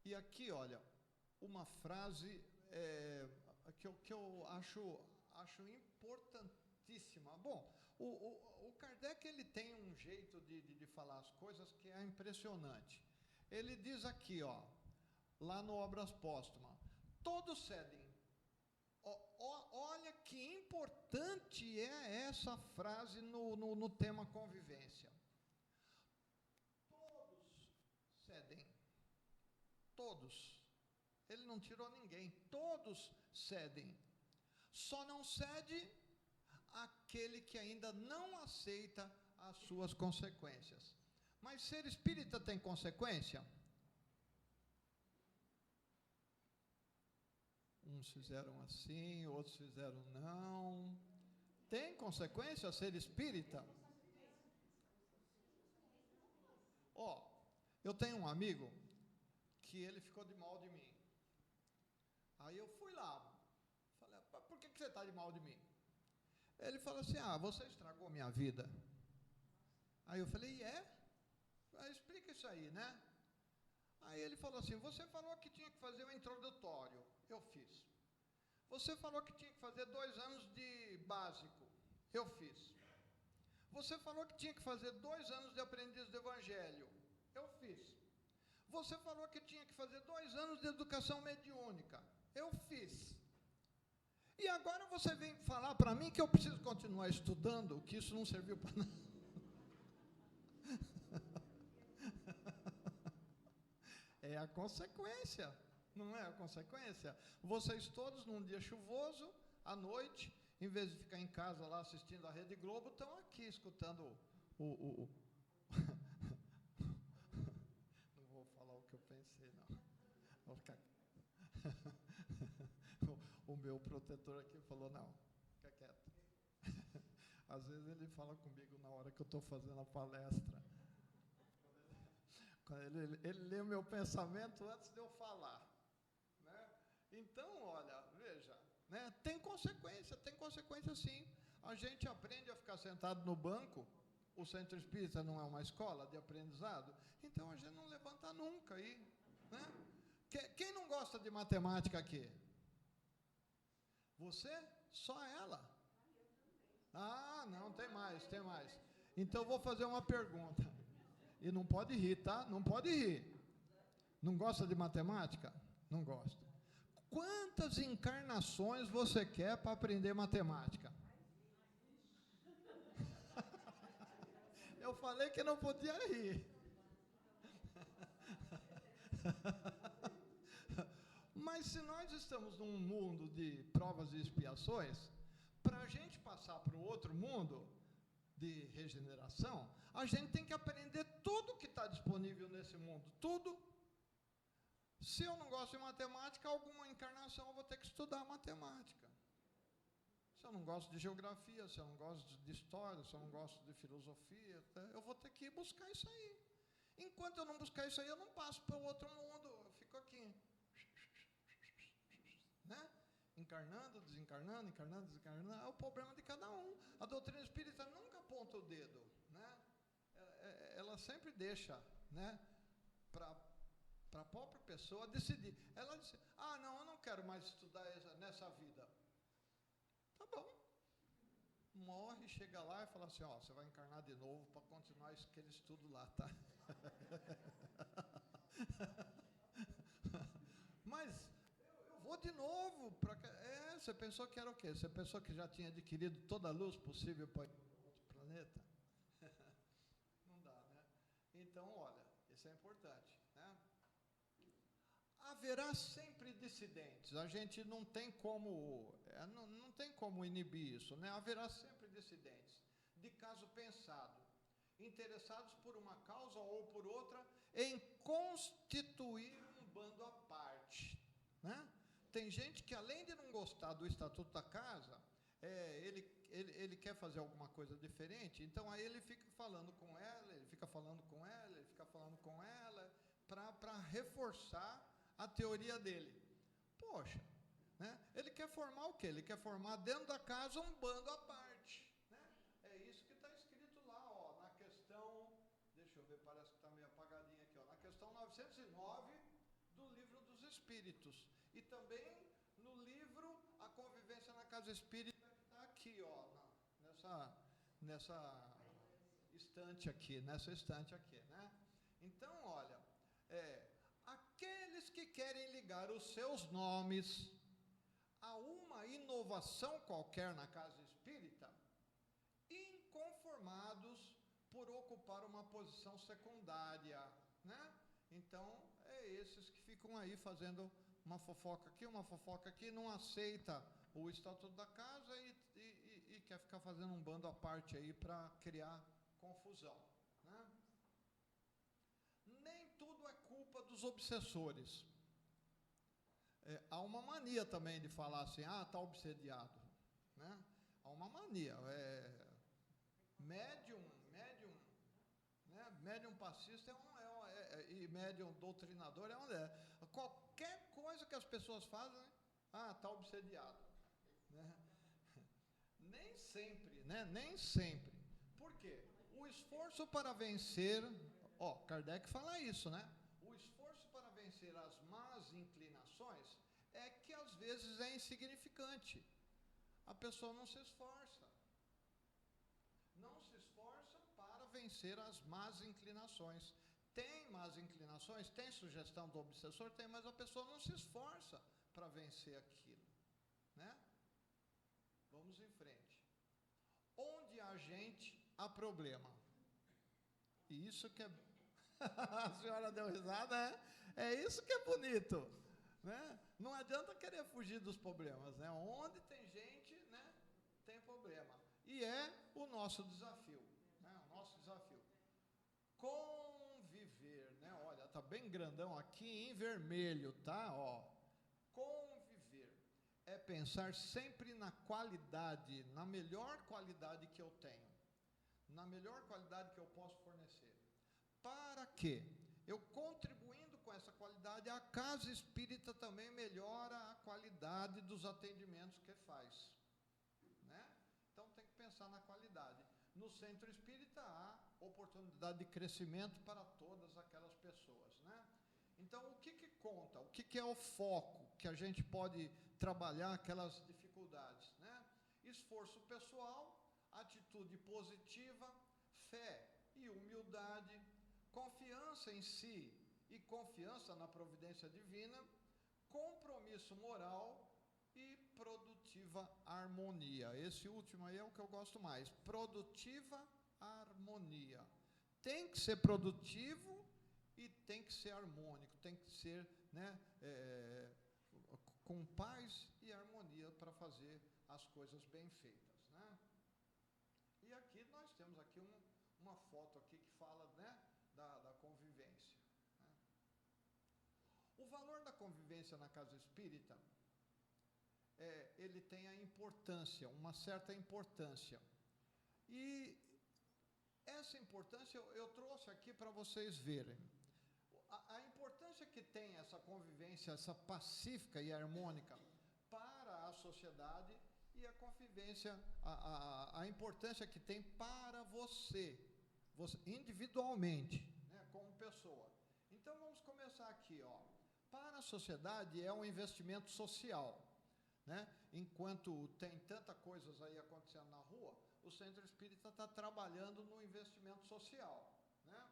E aqui, olha, uma frase que eu acho importantíssima. Bom, o Kardec, ele tem um jeito de falar as coisas que é impressionante. Ele diz aqui, ó, lá no Obras Póstumas, todos cedem. Olha que importante é essa frase no tema convivência. Todos cedem. Todos. Ele não tirou ninguém. Todos cedem. Só não cede aquele que ainda não aceita as suas consequências. Mas ser espírita tem consequência? Uns fizeram assim, outros fizeram não. Tem consequência ser espírita? Ó, eu tenho um amigo que ele ficou de mal de mim. Aí eu fui lá, falei, por que você está de mal de mim? Ele falou assim, você estragou minha vida. Aí eu falei, explica isso aí, né? Aí ele falou assim, você falou que tinha que fazer o introdutório, eu fiz. Você falou que tinha que fazer 2 anos de básico, eu fiz. Você falou que tinha que fazer 2 anos de aprendiz do evangelho, eu fiz. Você falou que tinha que fazer 2 anos de educação mediúnica, eu fiz. E agora você vem falar para mim que eu preciso continuar estudando, que isso não serviu para nada. É a consequência, não é a consequência? Vocês todos, num dia chuvoso, à noite, em vez de ficar em casa lá assistindo a Rede Globo, estão aqui escutando Não vou falar o que eu pensei, não. Vou ficar... O meu protetor aqui falou, não, fica quieto. Às vezes ele fala comigo na hora que eu estou fazendo a palestra. Ele lê o meu pensamento antes de eu falar. Né? Então, olha, veja, né? Tem consequência sim. A gente aprende a ficar sentado no banco, o centro espírita não é uma escola de aprendizado, então a gente não levanta nunca aí. Né? Quem não gosta de matemática aqui? Você? Só ela? Ah, não, tem mais, tem mais. Então eu vou fazer uma pergunta. E não pode rir, tá? Não pode rir. Não gosta de matemática? Não gosta. Quantas encarnações você quer para aprender matemática? Eu falei que não podia rir. Mas se nós estamos num mundo de provas e expiações, para a gente passar para o outro mundo de regeneração, a gente tem que aprender tudo que está disponível nesse mundo, tudo. Se eu não gosto de matemática, alguma encarnação eu vou ter que estudar matemática. Se eu não gosto de geografia, se eu não gosto de história, se eu não gosto de filosofia, eu vou ter que ir buscar isso aí. Enquanto eu não buscar isso aí, eu não passo para o outro mundo, eu fico aqui. Né? Encarnando, desencarnando, encarnando, desencarnando, é o problema de cada um. A doutrina espírita nunca aponta o dedo, né? Ela sempre deixa, né, para a própria pessoa decidir. Ela diz, não, eu não quero mais estudar nessa vida. Tá bom. Morre, chega lá e fala assim, você vai encarnar de novo para continuar aquele estudo lá, tá? Mas eu vou de novo. Você pensou que era o quê? Você pensou que já tinha adquirido toda a luz possível para ir para outro planeta? Não dá, né? Então, olha, isso é importante, né? Haverá sempre dissidentes. A gente não tem como, não tem como inibir isso, né? Haverá sempre dissidentes, de caso pensado, interessados por uma causa ou por outra, em constituir um bando à parte, né? Tem gente que, além de não gostar do Estatuto da Casa, ele quer fazer alguma coisa diferente, então aí ele fica falando com ela, ele fica falando com ela, ele fica falando com ela, para reforçar a teoria dele. Poxa, né? Ele quer formar o quê? Ele quer formar dentro da casa um bando à parte, né? É isso que está escrito lá, na questão, deixa eu ver, parece que está meio apagadinho aqui, na questão 909 do Livro dos Espíritos. E também no livro A Convivência na Casa Espírita, que está aqui, nessa estante aqui, né? Então, olha, aqueles que querem ligar os seus nomes a uma inovação qualquer na casa espírita, inconformados por ocupar uma posição secundária, né? Então, esses que ficam aí fazendo uma fofoca aqui, não aceita o Estatuto da Casa e quer ficar fazendo um bando à parte aí para criar confusão, né? Nem tudo é culpa dos obsessores. Há uma mania também de falar assim, está obsediado, né? Há uma mania, médium, né? Médium passista e médium doutrinador qualquer coisa que as pessoas fazem, está obsediado, né? Nem sempre, né? Nem sempre. Por quê? O esforço para vencer, Kardec fala isso, né? O esforço para vencer as más inclinações é que às vezes é insignificante. A pessoa não se esforça. Não se esforça para vencer as más inclinações. Tem más inclinações, tem sugestão do obsessor, tem, mas a pessoa não se esforça para vencer aquilo, né? Vamos em frente. Onde há gente, há problema. E isso que é... A senhora deu risada, né? É isso que é bonito, né? Não adianta querer fugir dos problemas, né? Onde tem gente, né, tem problema. E é o nosso desafio, né? O nosso desafio. Conviver, né? Olha, tá bem grandão aqui em vermelho, tá? Conviver é pensar sempre na qualidade, na melhor qualidade que eu tenho, na melhor qualidade que eu posso fornecer. Para quê? Eu contribuindo com essa qualidade, a casa espírita também melhora a qualidade dos atendimentos que faz, né? Então tem que pensar na qualidade. No centro espírita há oportunidade de crescimento para todas aquelas pessoas, né? Então o que conta? O que é o foco que a gente pode trabalhar aquelas dificuldades? esforço pessoal, atitude positiva, fé e humildade, confiança em si e confiança na providência divina, compromisso moral e produtiva harmonia. Esse último aí é o que eu gosto mais. Produtiva harmonia. Tem que ser produtivo e tem que ser harmônico, tem que ser, né, com paz e harmonia para fazer as coisas bem feitas, né? E aqui nós temos aqui uma foto aqui que fala, né, da convivência, né? O valor da convivência na casa espírita, ele tem a importância, uma certa importância. E essa importância eu trouxe aqui para vocês verem. A importância que tem essa convivência, essa pacífica e harmônica para a sociedade, e a convivência, a importância que tem para você individualmente, né, como pessoa. Então vamos começar aqui, ó. Para a sociedade é um investimento social, né? Enquanto tem tanta coisas aí acontecendo na rua, o Centro Espírita está trabalhando no investimento social, né?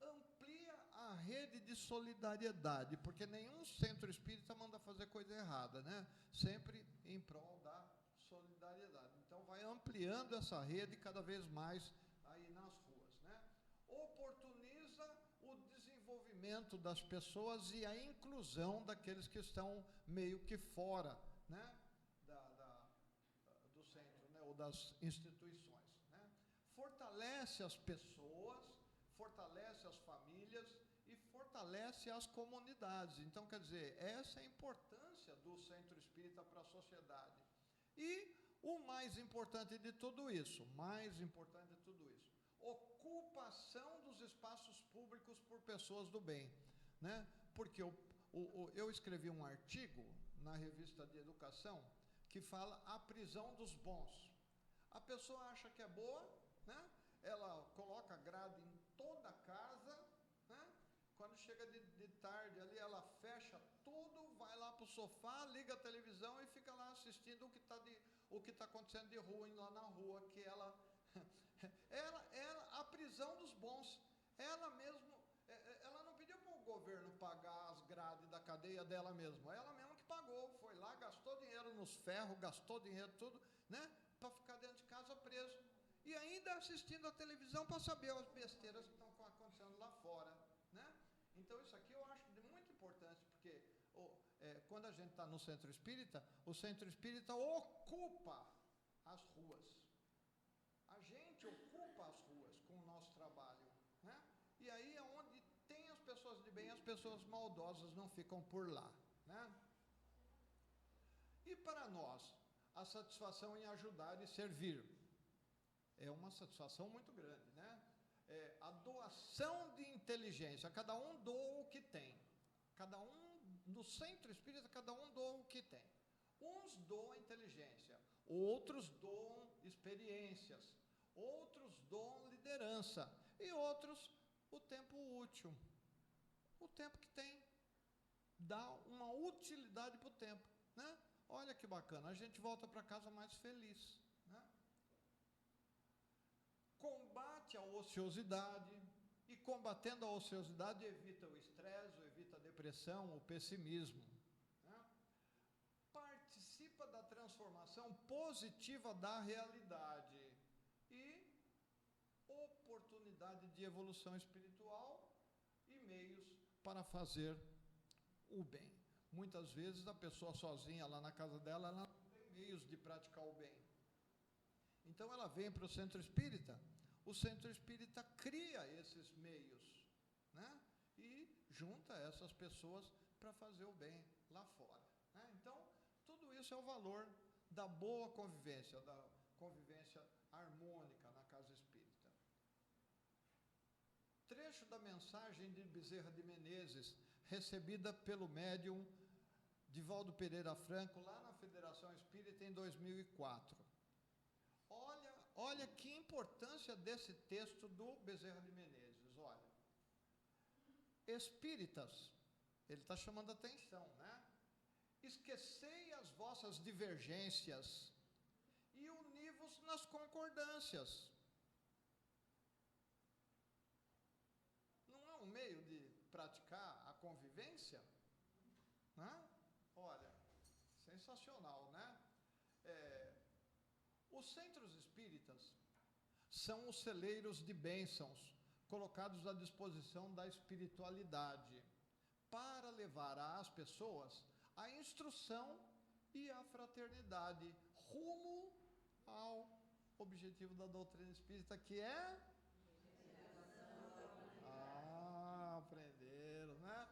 Amplia a rede de solidariedade, porque nenhum Centro Espírita manda fazer coisa errada, né? Sempre em prol da solidariedade. Então vai ampliando essa rede cada vez mais aí nas ruas, né? Oportuniza o desenvolvimento das pessoas e a inclusão daqueles que estão meio que fora, né, do centro, né, ou das instituições, né? Fortalece as pessoas, fortalece as famílias e fortalece as comunidades. Então, quer dizer, essa é a importância do Centro Espírita para a sociedade. E o mais importante de tudo isso, ocupação dos espaços públicos por pessoas do bem, né? Porque eu escrevi um artigo na revista de educação que fala a prisão dos bons. A pessoa acha que é boa, né? Ela coloca grade em toda a casa, né? Quando chega de tarde ali, ela fecha tudo, vai lá para o sofá, liga a televisão e fica lá assistindo o que está acontecendo de ruim lá na rua, que ela a prisão dos bons. Ela mesmo, ela não pediu para o governo pagar as grades da cadeia dela mesma, ela mesma que pagou, foi lá, gastou dinheiro nos ferros, gastou dinheiro tudo, né, para ficar dentro de casa preso. E ainda assistindo a televisão para saber as besteiras que estão acontecendo lá fora, né? Então isso aqui eu acho de muito importante, porque quando a gente está no Centro Espírita, o Centro Espírita ocupa as ruas. A gente ocupa as ruas com o nosso trabalho, né? E aí é onde tem as pessoas de bem, as pessoas maldosas não ficam por lá, né? E para nós, a satisfação em ajudar e servir é uma satisfação muito grande, né? A doação de inteligência, cada um doa o que tem. Cada um, no Centro Espírita, cada um doa o que tem. Uns doam inteligência, outros doam experiências, outros doam liderança e outros o tempo útil. O tempo que tem. Dá uma utilidade para o tempo, né? Olha que bacana, a gente volta para casa mais feliz, né? Combate a ociosidade, e combatendo a ociosidade evita o estresse, evita a depressão, o pessimismo, né? Participa da transformação positiva da realidade e oportunidade de evolução espiritual e meios para fazer o bem. Muitas vezes a pessoa sozinha lá na casa dela, ela não tem meios de praticar o bem. Então ela vem para o Centro Espírita, o Centro Espírita cria esses meios, né? E junta essas pessoas para fazer o bem lá fora, né? Então, tudo isso é o valor da boa convivência, da convivência harmônica na casa espírita. Trecho da mensagem de Bezerra de Menezes, recebida pelo médium Divaldo Pereira Franco, lá na Federação Espírita, em 2004. Olha que importância desse texto do Bezerra de Menezes. Olha, espíritas, ele está chamando a atenção, né? Esquecei as vossas divergências nas concordâncias. Não é um meio de praticar a convivência? Né? Olha, sensacional, né? Os centros espíritas são os celeiros de bênçãos colocados à disposição da espiritualidade para levar às pessoas a instrução e a fraternidade rumo ao objetivo da doutrina espírita, que é... aprenderam, né?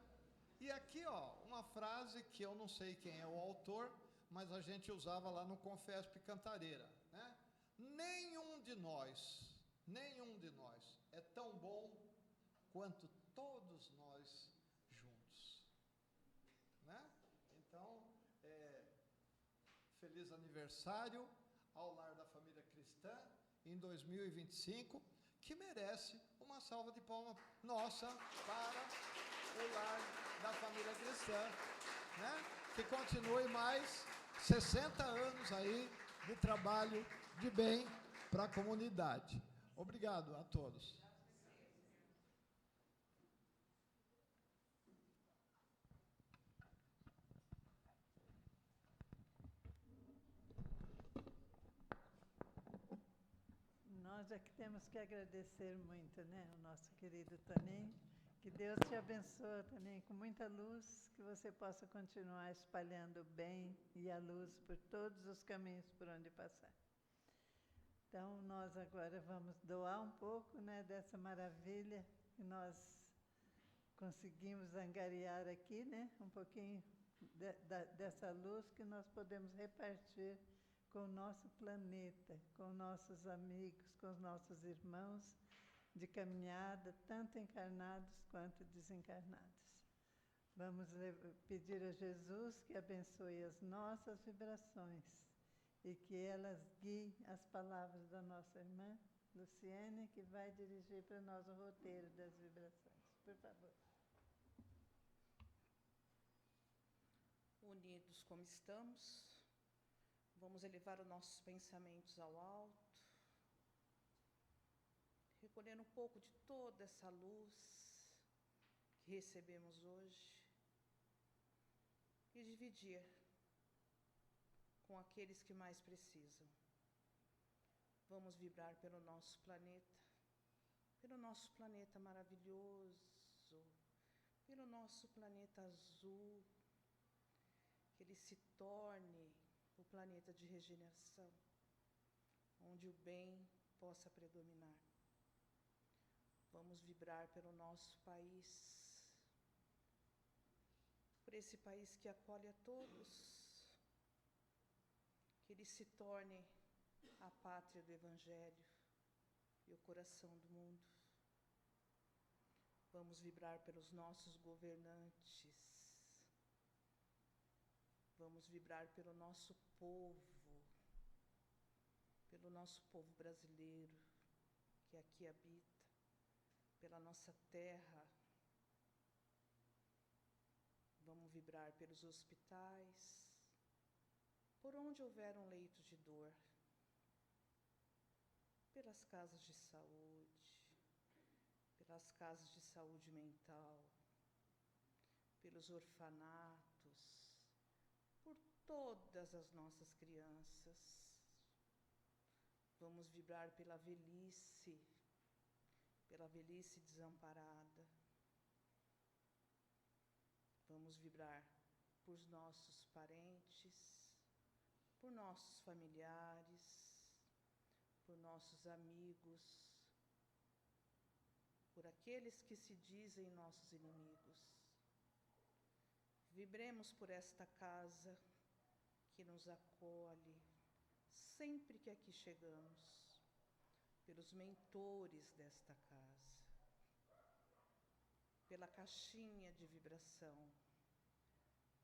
E aqui, ó, uma frase que eu não sei quem é o autor, mas a gente usava lá no Confesp Cantareira, né? Nenhum de nós é tão bom quanto todos nós juntos, né? Então, feliz aniversário ao Lar da Família Cristã em 2025, que merece uma salva de palmas nossa para o Lar da Família Cristã, né? Que continue mais 60 anos aí de trabalho de bem para a comunidade. Obrigado a todos. Nós é que temos que agradecer muito, né, o nosso querido Toninho. Que Deus te abençoe, Toninho, com muita luz, que você possa continuar espalhando o bem e a luz por todos os caminhos por onde passar. Então, nós agora vamos doar um pouco, né, dessa maravilha que nós conseguimos angariar aqui, né, um pouquinho dessa luz que nós podemos repartir com o nosso planeta, com nossos amigos, com os nossos irmãos de caminhada, tanto encarnados quanto desencarnados. Vamos pedir a Jesus que abençoe as nossas vibrações e que elas guiem as palavras da nossa irmã Luciene, que vai dirigir para nós o roteiro das vibrações. Por favor. Unidos como estamos, vamos elevar os nossos pensamentos ao alto, recolhendo um pouco de toda essa luz que recebemos hoje e dividir com aqueles que mais precisam. Vamos vibrar pelo nosso planeta maravilhoso, pelo nosso planeta azul, que ele se torne o planeta de regeneração, onde o bem possa predominar. Vamos vibrar pelo nosso país, por esse país que acolhe a todos, que ele se torne a pátria do Evangelho e o coração do mundo. Vamos vibrar pelos nossos governantes, vamos vibrar pelo nosso povo brasileiro que aqui habita, pela nossa terra. Vamos vibrar pelos hospitais, por onde houver um leito de dor, pelas casas de saúde, pelas casas de saúde mental, pelos orfanatos, por todas as nossas crianças. Vamos vibrar pela velhice desamparada. Vamos vibrar por nossos parentes, por nossos familiares, por nossos amigos, por aqueles que se dizem nossos inimigos. Vibremos por esta casa que nos acolhe sempre que aqui chegamos, pelos mentores desta casa, pela caixinha de vibração,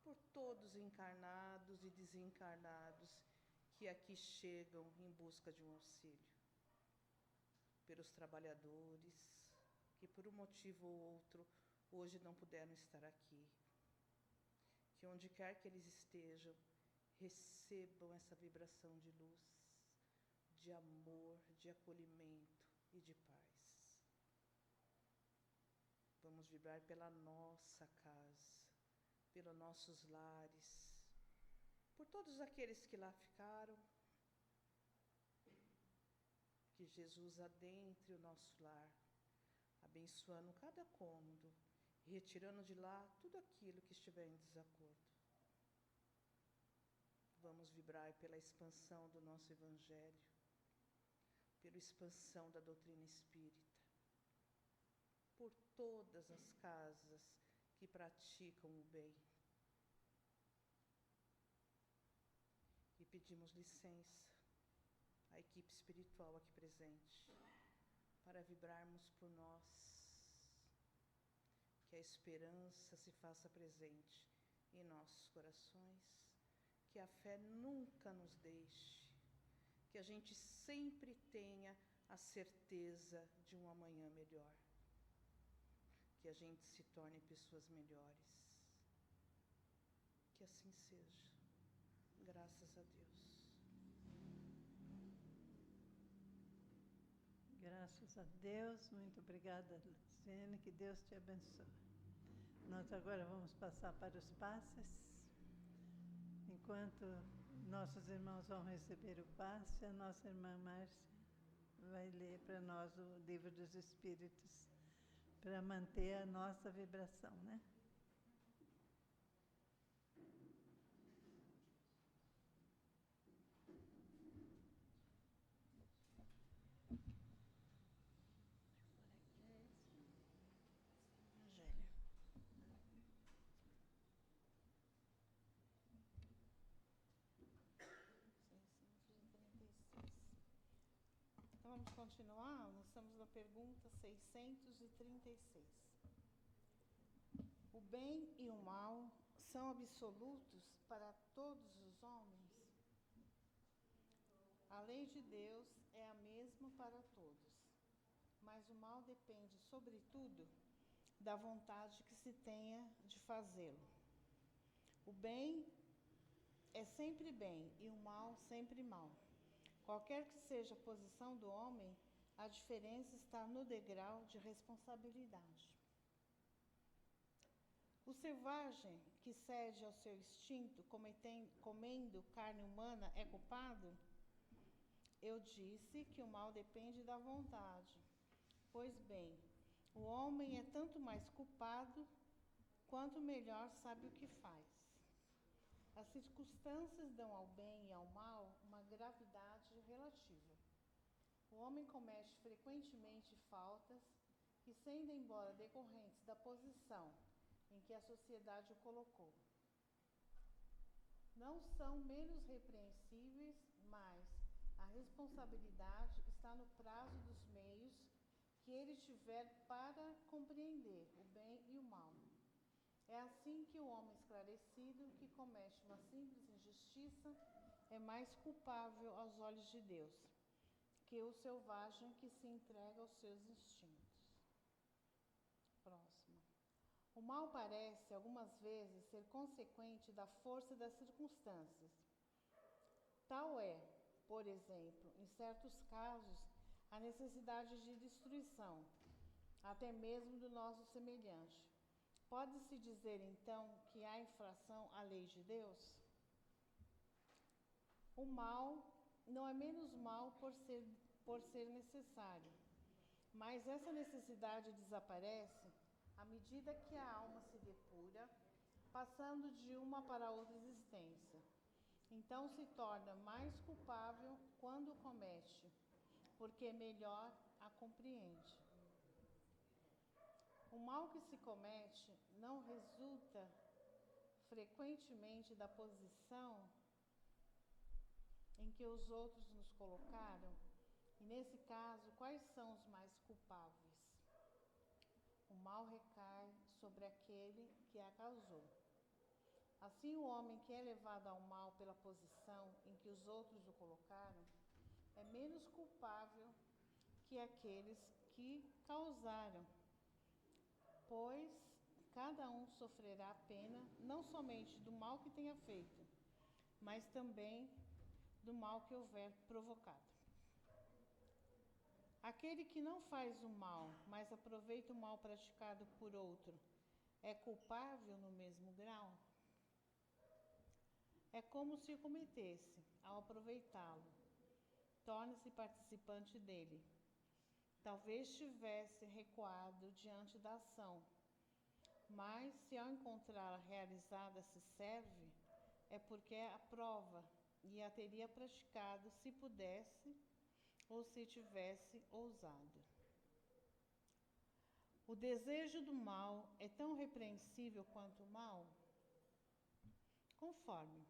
por todos encarnados e desencarnados que aqui chegam em busca de um auxílio, pelos trabalhadores que por um motivo ou outro hoje não puderam estar aqui, que onde quer que eles estejam, recebam essa vibração de luz, de amor, de acolhimento e de paz. Vamos vibrar pela nossa casa, pelos nossos lares, por todos aqueles que lá ficaram. Que Jesus adentre o nosso lar, abençoando cada cômodo e retirando de lá tudo aquilo que estiver em desacordo. Vamos vibrar pela expansão do nosso Evangelho, pela expansão da doutrina espírita, por todas as casas que praticam o bem. E pedimos licença à equipe espiritual aqui presente, para vibrarmos por nós, que a esperança se faça presente em nossos corações, que a fé nunca nos deixe, que a gente sempre tenha a certeza de um amanhã melhor, que a gente se torne pessoas melhores. Que assim seja. Graças a Deus. Graças a Deus, muito obrigada, Luciene, que Deus te abençoe. Nós agora vamos passar para os passes. Enquanto nossos irmãos vão receber o passe, a nossa irmã Márcia vai ler para nós o Livro dos Espíritos, para manter a nossa vibração, né? Então, vamos continuar? Nós estamos na pergunta 636. O bem e o mal são absolutos para todos os homens? A lei de Deus é a mesma para todos, mas o mal depende, sobretudo, da vontade que se tenha de fazê-lo. O bem é sempre bem e o mal sempre mal. Qualquer que seja a posição do homem, a diferença está no degrau de responsabilidade. O selvagem que cede ao seu instinto, comendo carne humana, é culpado? Eu disse que o mal depende da vontade. Pois bem, o homem é tanto mais culpado quanto melhor sabe o que faz. As circunstâncias dão ao bem e ao mal uma gravidade relativa. O homem comete frequentemente faltas que, sendo embora decorrentes da posição em que a sociedade o colocou, não são menos repreensíveis, mas a responsabilidade está no prazo dos meios que ele tiver para compreender o bem e o mal. É assim que o homem esclarecido, que comete uma simples injustiça, é mais culpável aos olhos de Deus que o selvagem que se entrega aos seus instintos. Próximo. O mal parece, algumas vezes, ser consequente da força das circunstâncias. Tal é, por exemplo, em certos casos, a necessidade de destruição, até mesmo do nosso semelhante. Pode-se dizer, então, que há infração à lei de Deus? O mal não é menos mal por ser necessário, mas essa necessidade desaparece à medida que a alma se depura, passando de uma para outra existência. Então se torna mais culpável quando o comete, porque melhor a compreende. O mal que se comete não resulta frequentemente da posição em que os outros nos colocaram, e nesse caso, quais são os mais culpáveis? O mal recai sobre aquele que a causou. Assim, o homem que é levado ao mal pela posição em que os outros o colocaram é menos culpável que aqueles que causaram, pois cada um sofrerá a pena não somente do mal que tenha feito, mas também do mal que houver provocado. Aquele que não faz o mal, mas aproveita o mal praticado por outro, é culpável no mesmo grau? É como se o cometesse, ao aproveitá-lo, torna-se participante dele. Talvez tivesse recuado diante da ação, mas se ao encontrá-la realizada se serve, é porque a prova e a teria praticado se pudesse ou se tivesse ousado. O desejo do mal é tão repreensível quanto o mal? Conforme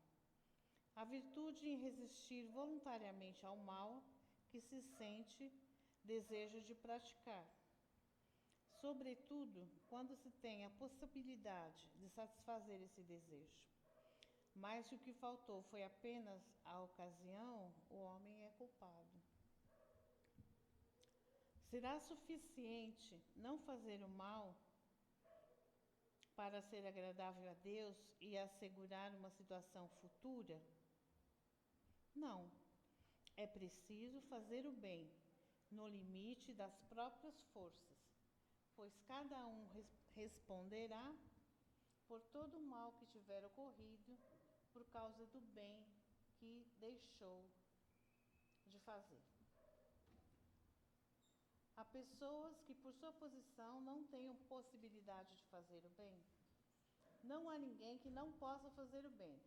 a virtude em resistir voluntariamente ao mal que se sente desejo de praticar, sobretudo quando se tem a possibilidade de satisfazer esse desejo. Mas se o que faltou foi apenas a ocasião, o homem é culpado. Será suficiente não fazer o mal para ser agradável a Deus e assegurar uma situação futura? Não. É preciso fazer o bem no limite das próprias forças, pois cada um responderá por todo o mal que tiver ocorrido por causa do bem que deixou de fazer. Há pessoas que, por sua posição, não tenham possibilidade de fazer o bem. Não há ninguém que não possa fazer o bem.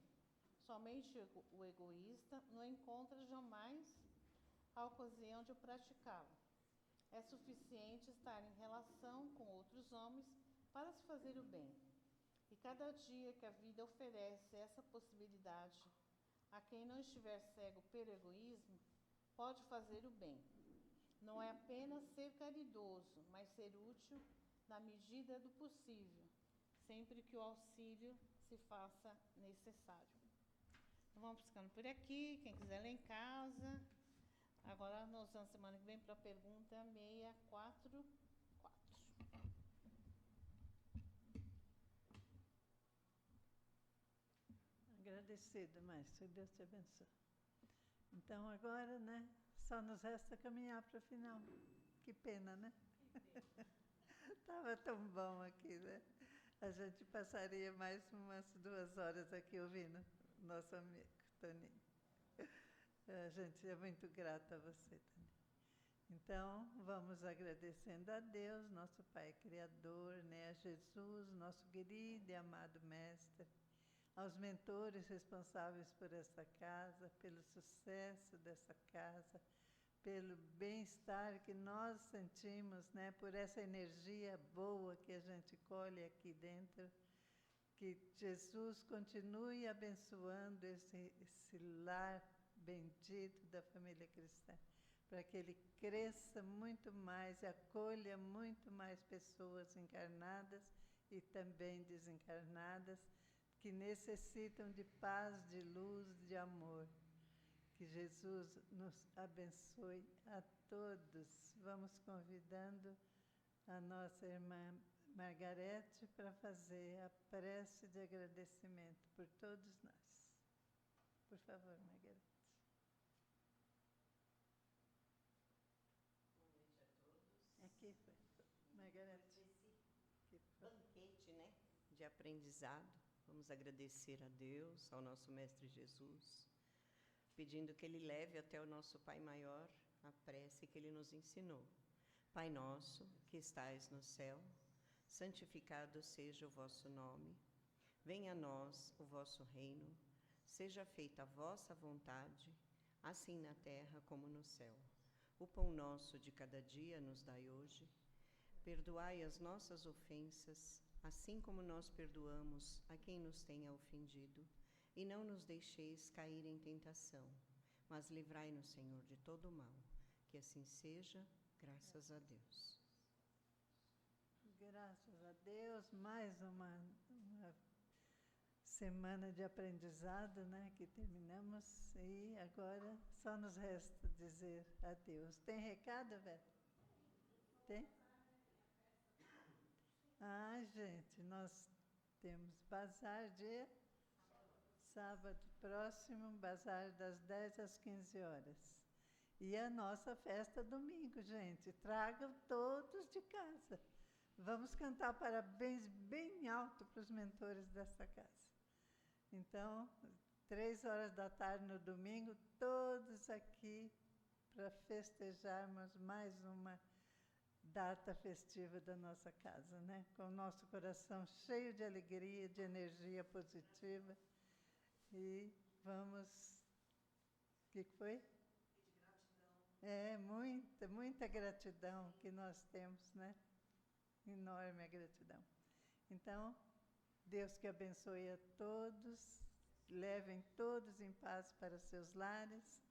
Somente o egoísta não encontra jamais a ocasião de o praticá-lo. É suficiente estar em relação com outros homens para se fazer o bem. E cada dia que a vida oferece essa possibilidade, a quem não estiver cego pelo egoísmo, pode fazer o bem. Não é apenas ser caridoso, mas ser útil na medida do possível, sempre que o auxílio se faça necessário. Então, vamos ficando por aqui, quem quiser ler em casa. Agora nós vamos semana que vem para a pergunta 644. Agradecido, Mestre. Deus te abençoe. Então, agora, né, só nos resta caminhar para o final. Que pena, né? Estava tão bom aqui, né? A gente passaria mais umas 2 horas aqui ouvindo nosso amigo Toninho. A gente é muito grata a você, Toninho. Então, vamos agradecendo a Deus, nosso Pai Criador, né, a Jesus, nosso querido e amado Mestre, aos mentores responsáveis por essa casa, pelo sucesso dessa casa, pelo bem-estar que nós sentimos, né, por essa energia boa que a gente colhe aqui dentro. Que Jesus continue abençoando esse lar bendito da família cristã, para que ele cresça muito mais e acolha muito mais pessoas encarnadas e também desencarnadas, que necessitam de paz, de luz, de amor. Que Jesus nos abençoe a todos. Vamos convidando a nossa irmã Margarete para fazer a prece de agradecimento por todos nós. Por favor, Margarete. Boa noite a todos. Aqui foi, Margarete. Esse banquete, né, de aprendizado. Vamos agradecer a Deus, ao nosso Mestre Jesus, pedindo que Ele leve até o nosso Pai Maior a prece que Ele nos ensinou. Pai nosso, que estais no céu, santificado seja o vosso nome. Venha a nós o vosso reino. Seja feita a vossa vontade, assim na terra como no céu. O pão nosso de cada dia nos dai hoje. Perdoai as nossas ofensas, assim como nós perdoamos a quem nos tenha ofendido. E não nos deixeis cair em tentação, mas livrai-nos, Senhor, de todo o mal. Que assim seja, graças a Deus. Graças a Deus, mais uma semana de aprendizado, né, que terminamos, e agora só nos resta dizer adeus. Tem recado, Vera? Tem? Ah, gente, nós temos bazar dia sábado próximo, bazar das 10 às 15 horas. E a nossa festa domingo, gente. Tragam todos de casa. Vamos cantar parabéns bem alto para os mentores dessa casa. Então, 3 horas da tarde no domingo, todos aqui para festejarmos mais uma data festiva da nossa casa, né? Com o nosso coração cheio de alegria, de energia positiva. E vamos... O que foi? Muita gratidão que nós temos, né? Enorme a gratidão. Então, Deus que abençoe a todos, levem todos em paz para seus lares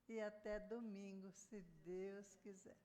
e até domingo, se Deus quiser.